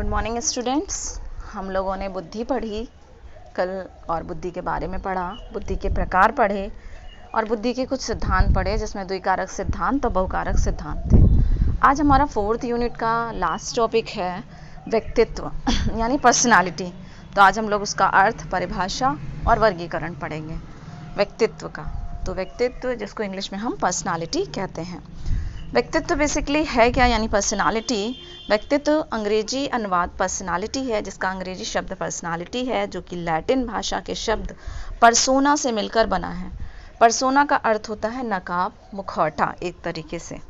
Good morning students. हम लोगों ने बुद्धि पढ़ी कल और बुद्धि के बारे में पढ़ा, बुद्धि के प्रकार पढ़े और बुद्धि के कुछ सिद्धांत पढ़े जिसमें द्विकारक सिद्धांत और बहुकारक सिद्धांत थे। आज हमारा 4th यूनिट का लास्ट टॉपिक है व्यक्तित्व यानी पर्सनालिटी। तो आज हम लोग उसका अर्थ, परिभाषा और वर्गीकरण पढ़ेंगे व्यक्तित्व का। तो व्यक्तित्व जिसको इंग्लिश में हम पर्सनालिटी कहते हैं। व्यक्तित्व बेसिकली है क्या, यानी पर्सनालिटी। व्यक्तित्व अंग्रेजी अनुवाद पर्सनालिटी है, जिसका अंग्रेजी शब्द पर्सनालिटी है, जो कि लैटिन भाषा के शब्द परसोना से मिलकर बना है। परसोना का अर्थ होता है नकाब, मुखौटा एक तरीके से।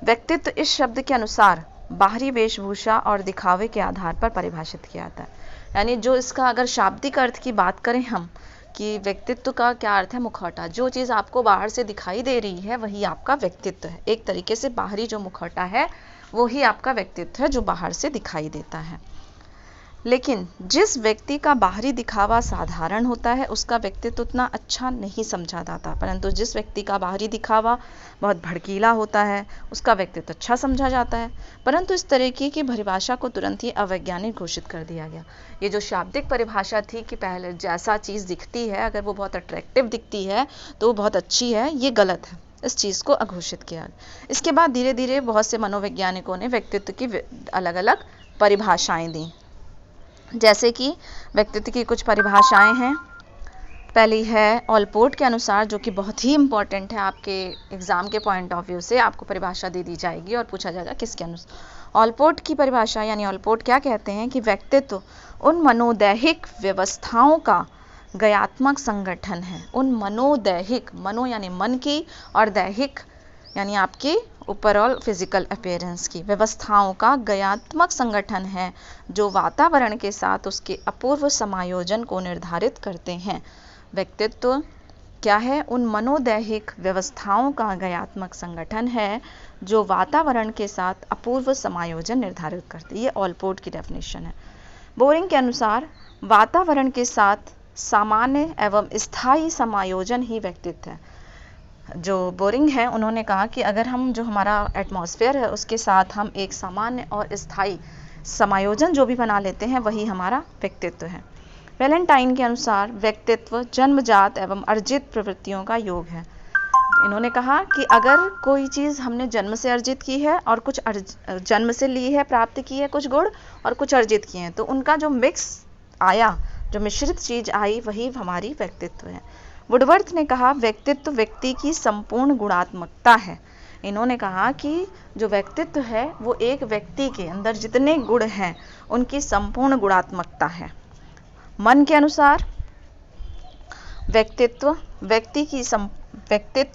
व्यक्तित्व इस शब्द के अनुसार बाहरी वेशभूषा और दिखावे के आधार पर परिभाषित किया जाता है। यानी जो इसका अगर शाब्दिक अर्थ की बात करें हम कि व्यक्तित्व का क्या अर्थ है, मुखौटा। जो चीज़ आपको बाहर से दिखाई दे रही है वही आपका व्यक्तित्व है। एक तरीके से बाहरी जो मुखौटा है वो ही आपका व्यक्तित्व है जो बाहर से दिखाई देता है। लेकिन जिस व्यक्ति का बाहरी दिखावा साधारण होता है उसका व्यक्तित्व उतना अच्छा नहीं समझा जाता, परंतु जिस व्यक्ति का बाहरी दिखावा बहुत भड़कीला होता है उसका व्यक्तित्व अच्छा समझा जाता है। परंतु इस तरीके की परिभाषा को तुरंत ही अवैज्ञानिक घोषित कर दिया गया। ये जो शाब्दिक परिभाषा थी कि पहले जैसा चीज़ दिखती है अगर वो बहुत अट्रैक्टिव दिखती है तो वो बहुत अच्छी है, ये गलत है। इस चीज़ को अघोषित किया। इसके बाद धीरे धीरे बहुत से मनोवैज्ञानिकों ने व्यक्तित्व की अलग अलग परिभाषाएं दी। जैसे कि व्यक्तित्व की कुछ परिभाषाएं हैं। पहली है ऑलपोर्ट के अनुसार, जो कि बहुत ही इम्पॉर्टेंट है, आपके एग्जाम के पॉइंट ऑफ व्यू से आपको परिभाषा दे दी जाएगी और पूछा जाएगा किसके अनुसार। ऑलपोर्ट की परिभाषा यानी ऑलपोर्ट क्या कहते हैं कि व्यक्तित्व उन मनोदैहिक व्यवस्थाओं का गयात्मक संगठन है। उन मनोदैहिक, मनो यानी मन की और दैहिक यानी आपकी ओवरऑल फिजिकल अपीयरेंस की व्यवस्थाओं का गयात्मक संगठन है जो वातावरण के साथ उसके अपूर्व समायोजन को निर्धारित करते हैं। व्यक्तित्व क्या है? उन मनोदैहिक व्यवस्थाओं का गयात्मक संगठन है जो वातावरण के साथ अपूर्व समायोजन निर्धारित करते हैं। ये ऑलपोर्ट की डेफिनेशन है। बोरिंग के अनुसार वातावरण के साथ सामान्य एवं स्थायी समायोजन ही व्यक्तित्व है। जो बोरिंग है उन्होंने कहा कि अगर हम जो हमारा एटमॉस्फेयर है उसके साथ हम एक सामान्य और स्थायी समायोजन जो भी बना लेते हैं वही हमारा व्यक्तित्व है। वैलेंटाइन के अनुसार व्यक्तित्व जन्मजात एवं अर्जित प्रवृत्तियों का योग है। इन्होंने कहा कि अगर कोई चीज़ हमने जन्म से अर्जित की है और कुछ जन्म से ली है, प्राप्त की है कुछ गुण और कुछ अर्जित किए हैं, तो उनका जो मिक्स आया, जो मिश्रित चीज़ आई, वही हमारी व्यक्तित्व है। वुडवर्थ ने कहा व्यक्तित्व व्यक्ति की संपूर्ण गुणात्मकता है। इन्होंने कहा कि जो व्यक्तित्व है वो एक व्यक्ति के अंदर जितने गुण हैं उनकी संपूर्ण गुणात्मकता है। मन के अनुसार व्यक्तित्व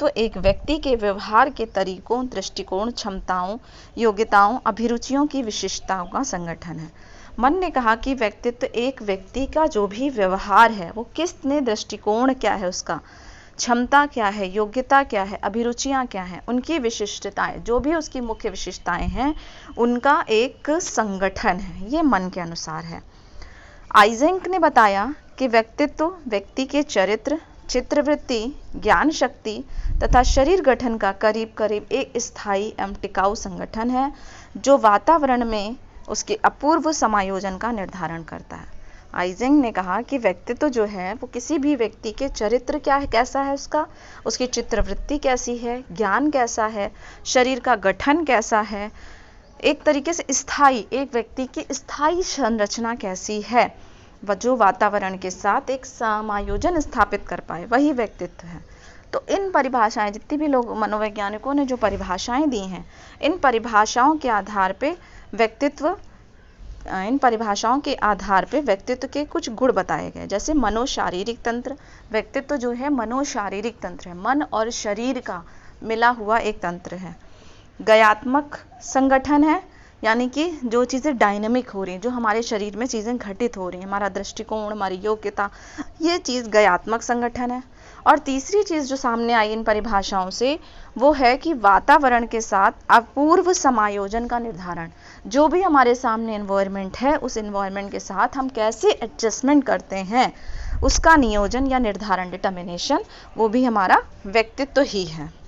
एक व्यक्ति के व्यवहार के तरीकों, दृष्टिकोण, क्षमताओं, योग्यताओं, अभिरुचियों की विशिष्टताओं का संगठन है। मन ने कहा कि व्यक्तित्व एक व्यक्ति का जो भी व्यवहार है वो किसने, दृष्टिकोण क्या है उसका, क्षमता क्या है, योग्यता क्या है, अभिरुचियां क्या हैं, उनकी विशिष्टताएं, जो भी उसकी मुख्य विशेषताएं हैं उनका एक संगठन है। ये मन के अनुसार है। आइजेंक ने बताया कि व्यक्तित्व व्यक्ति के चरित्र, चित्रवृत्ति, ज्ञान शक्ति तथा शरीर गठन का करीब करीब एक स्थायी एवं टिकाऊ संगठन है जो वातावरण में उसके अपूर्व समायोजन का निर्धारण करता है। आइजेंक ने कहा कि व्यक्तित्व जो है वो किसी भी व्यक्ति के चरित्र क्या है, कैसा है उसका, उसकी चित्रवृत्ति कैसी है, ज्ञान कैसा है, शरीर का गठन कैसा है, एक तरीके से स्थायी, एक व्यक्ति की स्थायी संरचना कैसी है, जो वातावरण के साथ एक समायोजन स्थापित कर पाए, वही व्यक्तित्व है। तो इन परिभाषाएं, जितनी भी लोग मनोवैज्ञानिकों ने जो परिभाषाएं दी हैं, इन परिभाषाओं के आधार पे व्यक्तित्व के कुछ गुण बताए गए। जैसे मनोशारीरिक तंत्र, व्यक्तित्व जो है मनोशारीरिक तंत्र है, मन और शरीर का मिला हुआ एक तंत्र है। गयात्मक संगठन है, यानी कि जो चीज़ें डायनेमिक हो रही हैं, जो हमारे शरीर में चीज़ें घटित हो रही हैं, हमारा दृष्टिकोण, हमारी योग्यता, ये चीज़ गयात्मक संगठन है। और तीसरी चीज़ जो सामने आई इन परिभाषाओं से वो है कि वातावरण के साथ अपूर्व समायोजन का निर्धारण। जो भी हमारे सामने एनवायरनमेंट है उस एनवायरनमेंट के साथ हम कैसे एडजस्टमेंट करते हैं उसका नियोजन या निर्धारण, डिटर्मिनेशन, वो भी हमारा व्यक्तित्व ही है।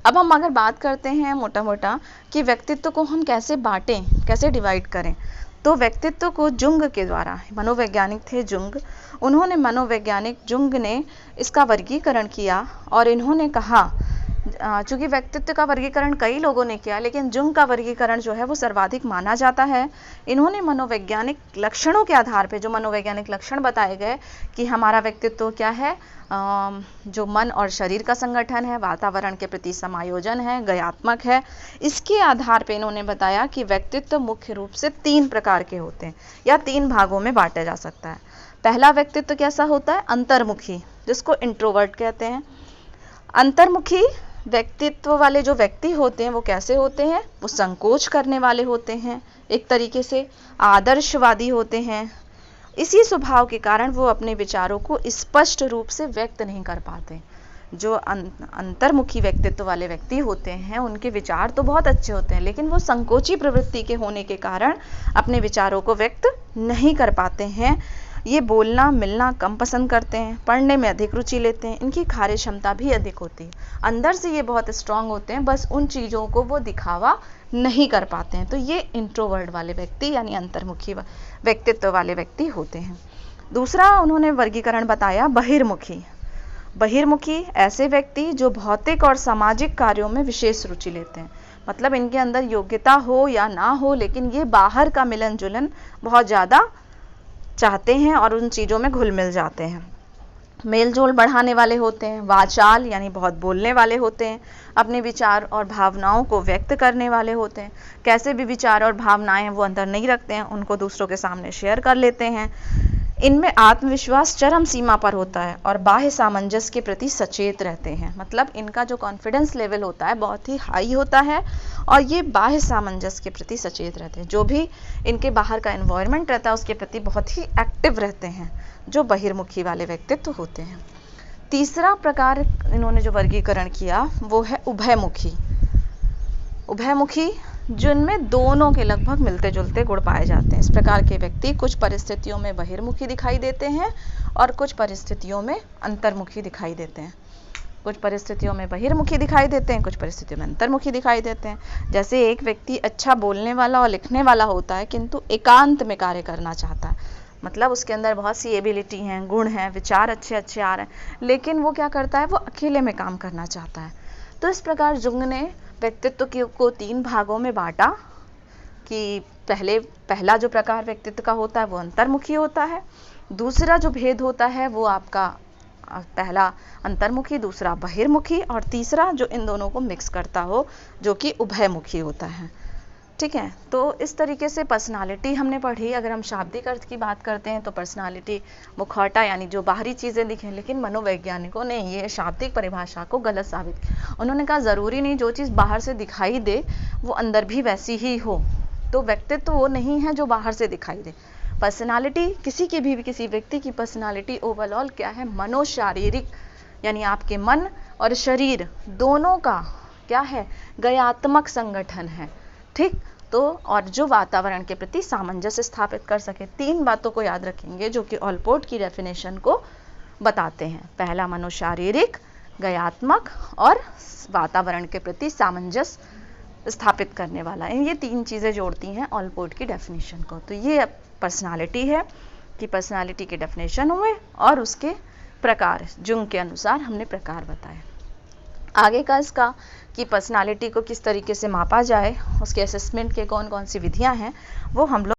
अब हम अगर बात करते हैं मोटा मोटा कि व्यक्तित्व को हम कैसे बांटें, कैसे डिवाइड करें, तो व्यक्तित्व को जुंग के द्वारा, मनोवैज्ञानिक थे जुंग, उन्होंने मनोवैज्ञानिक जुंग ने इसका वर्गीकरण किया और इन्होंने कहा, चूंकि व्यक्तित्व का वर्गीकरण कई लोगों ने किया लेकिन जुंग का वर्गीकरण जो है वो सर्वाधिक माना जाता है। इन्होंने मनोवैज्ञानिक लक्षणों के आधार पे, जो मनोवैज्ञानिक लक्षण बताए गए कि हमारा व्यक्तित्व क्या है, जो मन और शरीर का संगठन है, वातावरण के प्रति समायोजन है, गयात्मक है, इसके आधार पे इन्होंने बताया कि व्यक्तित्व मुख्य रूप से 3 प्रकार के होते हैं या 3 भागों में बांटा जा सकता है। पहला व्यक्तित्व कैसा होता है, अंतर्मुखी, जिसको इंट्रोवर्ट कहते हैं। अंतर्मुखी व्यक्तित्व वाले जो व्यक्ति होते हैं वो कैसे होते हैं, वो संकोच करने वाले होते हैं, एक तरीके से आदर्शवादी होते हैं। इसी स्वभाव के कारण वो अपने विचारों को स्पष्ट रूप से व्यक्त नहीं कर पाते। जो अंतर्मुखी व्यक्तित्व वाले व्यक्ति होते हैं उनके विचार तो बहुत अच्छे होते हैं लेकिन वो संकोची प्रवृत्ति के होने के कारण अपने विचारों को व्यक्त नहीं कर पाते हैं। ये बोलना मिलना कम पसंद करते हैं, पढ़ने में अधिक रुचि लेते हैं, इनकी कार्य क्षमता भी अधिक होती है। अंदर से ये बहुत स्ट्रांग होते हैं, बस उन चीज़ों को वो दिखावा नहीं कर पाते हैं। तो ये इंट्रोवर्ट वाले व्यक्ति यानी अंतर्मुखी व्यक्तित्व वाले व्यक्ति होते हैं। दूसरा उन्होंने वर्गीकरण बताया बहिर्मुखी। बहिर्मुखी ऐसे व्यक्ति जो भौतिक और सामाजिक कार्यों में विशेष रुचि लेते हैं, मतलब इनके अंदर योग्यता हो या ना हो लेकिन ये बाहर का मिलन जुलन बहुत ज़्यादा चाहते हैं और उन चीज़ों में घुल मिल जाते हैं। मेल जोल बढ़ाने वाले होते हैं, वाचाल यानी बहुत बोलने वाले होते हैं, अपने विचार और भावनाओं को व्यक्त करने वाले होते हैं। कैसे भी विचार और भावनाएं वो अंदर नहीं रखते हैं, उनको दूसरों के सामने शेयर कर लेते हैं। इनमें आत्मविश्वास चरम सीमा पर होता है और बाह्य सामंजस्य के प्रति सचेत रहते हैं, मतलब इनका जो कॉन्फिडेंस लेवल होता है बहुत ही हाई होता है और ये बाह्य सामंजस्य के प्रति सचेत रहते हैं। जो भी इनके बाहर का एनवायरनमेंट रहता है उसके प्रति बहुत ही एक्टिव रहते हैं, जो बहिर्मुखी वाले व्यक्तित्व होते हैं। तीसरा प्रकार इन्होंने जो वर्गीकरण किया वो है उभयमुखी। उभयमुखी जिनमें दोनों के लगभग मिलते जुलते गुण पाए जाते हैं। इस प्रकार के व्यक्ति कुछ परिस्थितियों में बहिर्मुखी दिखाई देते हैं और कुछ परिस्थितियों में अंतर्मुखी दिखाई देते हैं। कुछ परिस्थितियों में बहिर्मुखी दिखाई देते हैं, कुछ परिस्थितियों में अंतर्मुखी दिखाई देते हैं। जैसे एक व्यक्ति अच्छा बोलने वाला और लिखने वाला होता है किंतु एकांत में कार्य करना चाहता है, मतलब उसके अंदर बहुत सी एबिलिटी हैं, गुण हैं, विचार अच्छे अच्छे आ रहे हैं, लेकिन वो क्या करता है, वो अकेले में काम करना चाहता है। तो इस प्रकार जुंग ने व्यक्तित्व को 3 भागों में बांटा कि पहला जो प्रकार व्यक्तित्व का होता है वो अंतर्मुखी होता है, दूसरा जो भेद होता है वो आपका पहला अंतर्मुखी, दूसरा बहिर्मुखी और तीसरा जो इन दोनों को मिक्स करता हो जो कि उभयमुखी होता है। ठीक है, तो इस तरीके से पर्सनालिटी हमने पढ़ी। अगर हम शाब्दिक अर्थ की बात करते हैं तो पर्सनालिटी मुखौटा यानी जो बाहरी चीज़ें दिखें, लेकिन मनोवैज्ञानिकों ने ये शाब्दिक परिभाषा को गलत साबित किया। उन्होंने कहा ज़रूरी नहीं जो चीज़ बाहर से दिखाई दे वो अंदर भी वैसी ही हो, तो व्यक्तित्व वो नहीं है जो बाहर से दिखाई दे। पर्सनालिटी किसी व्यक्ति की पर्सनालिटी ओवरऑल क्या है, मनोशारीरिक यानी आपके मन और शरीर दोनों का क्या है, गयात्मक संगठन है। ठीक, तो और जो वातावरण के प्रति सामंजस्य स्थापित कर सके। 3 बातों को याद रखेंगे जो कि ऑलपोर्ट की डेफिनेशन को बताते हैं। पहला मनोशारीरिक, गयात्मक और वातावरण के प्रति सामंजस्य स्थापित करने वाला, ये 3 चीज़ें जोड़ती हैं ऑलपोर्ट की डेफिनेशन को। तो ये पर्सनालिटी है कि पर्सनालिटी के डेफिनेशन हुए और उसके प्रकार, जुंग के अनुसार हमने प्रकार बताए। आगे का इसका कि पर्सनालिटी को किस तरीके से मापा जाए, उसके असेसमेंट के कौन कौन सी विधियां हैं वो हम लोग